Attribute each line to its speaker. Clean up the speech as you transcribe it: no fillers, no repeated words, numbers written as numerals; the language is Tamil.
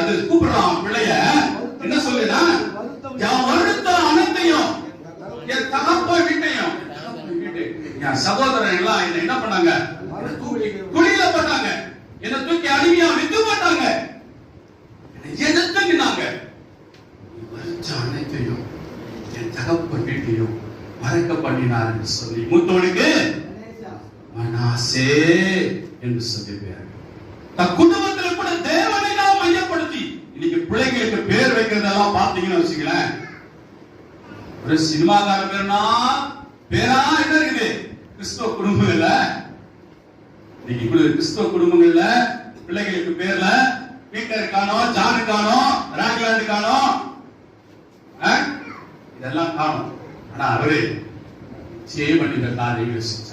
Speaker 1: அது கூப்பிடுறான் பிள்ளைய, என்ன சொல்லுனா, என் வருத்தம் அனைத்தையும், என் தகப்பன் வீட்டையும், என் சகோதரன் எல்லாம் என்ன பண்ணாங்க, குழியில போட்டாங்க, என்ன தூக்கி அடிமையா வித்து போட்டாங்க, எதிர்த்து நின்னாங்க. வருத்தம் அனைத்தையும் என் தகப்பன் வீட்டையும் மறக்க பண்ணினார் என்று சொல்லி மூத்தவனுக்கு மனாசே என்று சொல்லியிருக்கிறார். தன் குடும்பத்தில் கூட தேவனை நாம் மையப்படுத்தி இன்னைக்கு பிள்ளைங்களுக்கு பேர் வைக்கிறதெல்லாம் பார்த்தீங்கன்னு வச்சுங்களேன், ஒரு சினிமாக்கார பேர்னா பேரா என்ன இருக்குது, கிறிஸ்தவ குடும்பங்கள்ல இன்னைக்கு கிறிஸ்தவ குடும்பங்கள்ல பிள்ளைகளுக்கு பேர்ல பீட்டர் காணோ, ஜான் காணோ, ராக்லாந்து காணோ, இதெல்லாம் காணும். ஆனா அவரே செய்ய வேண்டிய காரியங்கள் செஞ்சார்.